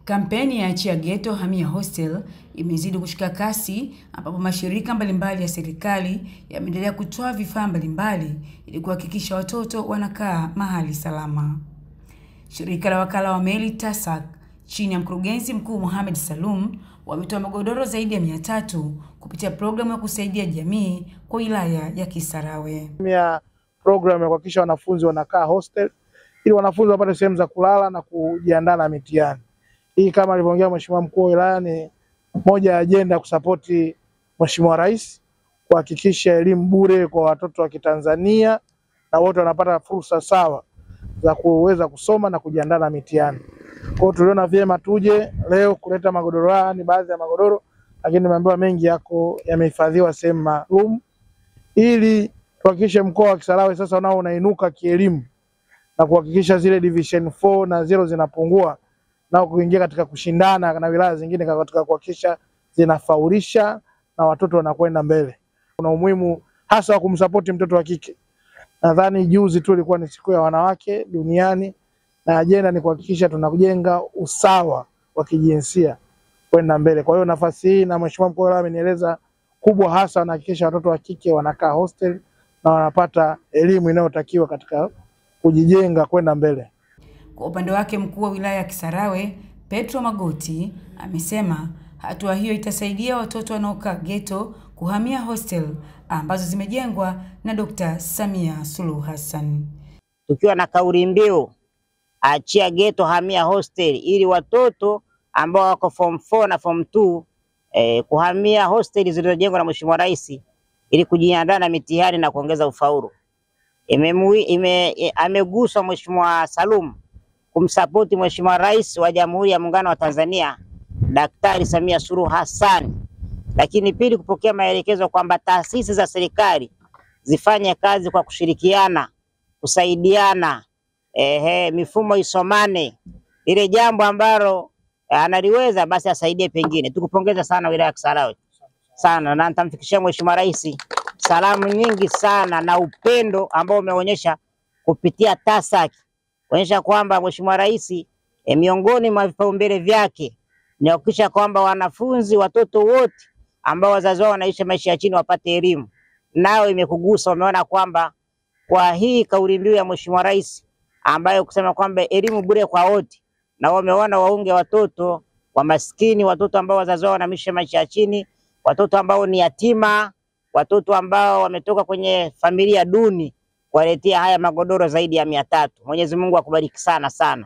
Kampeni ya Achia Ghetto Hamia Hostel imezidi kushika kasi, ambapo mashirika mbalimbali ya serikali yameendelea kutoa vifaa mbalimbali ili kuhakikisha watoto wanakaa mahali salama. Shirika la wakala wa meli TASAC chini ya mkurugenzi mkuu Mohamed Salum wametoa magodoro zaidi ya 300 kupitia programu ya kusaidia jamii kwa wilaya ya Kisarawe. Programu ya kuhakikisha wanafunzi wanakaa hostel ili wanafunzi wapate sehemu za kulala na kujiandaa na mitihani. Hii kama alivyoongea Mheshimiwa Mkuu wa Wilaya ni moja ya ajenda ya kusapoti Mheshimiwa Rais kuhakikisha elimu bure kwa watoto wa Kitanzania na wote wanapata fursa sawa za kuweza kusoma na kujiandaa na mitihani. Kwa hiyo tuliona vyema tuje leo kuleta magodoro haya, ni baadhi ya magodoro lakini nimeambiwa mengi yako yamehifadhiwa sehemu maalum ili tuhakikishe mkoa wa Kisarawe sasa unao unainuka kielimu na kuhakikisha zile division 4 na 0 zinapungua na kuingia katika kushindana na wilaya zingine katika kuhakikisha zinafaulisha na watoto wanakwenda mbele. Kuna umuhimu hasa wa kumsupport mtoto wa kike. Nadhani juzi tu ilikuwa ni siku ya wanawake duniani na ajenda ni kuhakikisha tunajenga usawa wa kijinsia kwenda mbele. Kwa hiyo nafasi hii na Mheshimiwa Mkuu wa Wilaya amenieleza kubwa hasa wanahakikisha watoto wa kike wanakaa hostel na wanapata elimu inayotakiwa katika kujijenga kwenda mbele. Kwa upande wake mkuu wa wilaya ya Kisarawe Petro Magoti amesema hatua hiyo itasaidia watoto wanaokaa ghetto kuhamia hostel ambazo zimejengwa na Dr. Samia Suluhu Hassan. Tukiwa na kauli mbiu Achia Ghetto Hamia Hostel, ili watoto ambao wako form 4 na form 2 kuhamia hostel zilizojengwa na Mheshimiwa Rais ili kujiandaa na mitihani na kuongeza ufaulu. Ameguswa Mheshimiwa Salum kumsapoti Mheshimiwa Rais wa Jamhuri ya Muungano wa Tanzania Daktari Samia Suluhu Hassan. Lakini pili, kupokea maelekezo kwamba taasisi za serikali zifanye kazi kwa kushirikiana, kusaidiana, mifumo isomane. Ile jambo ambalo analiweza basi asaidie pengine. Tukupongeza sana wilaya ya Kisarawe sana, na nitamfikishia Mheshimiwa Rais salamu nyingi sana na upendo ambao umeonyesha kupitia TASAC, kuonyesha kwamba Mheshimiwa Rais miongoni mwa vipaumbele vyake ni kuhakikisha kwamba wanafunzi, watoto wote ambao wazazi wao wanaishi maisha ya chini wapate elimu. Nao imekugusa, wameona kwamba kwa hii kauli mbiu ya Mheshimiwa Rais ambayo kusema kwamba elimu bure kwa wote, na wameona waunge watoto wa maskini, watoto ambao wazazi wao wanaishi maisha ya chini, watoto ambao ni yatima, watoto ambao wametoka kwenye familia duni, kuwaletea haya magodoro zaidi ya 300. Mwenyezi Mungu akubariki sana sana.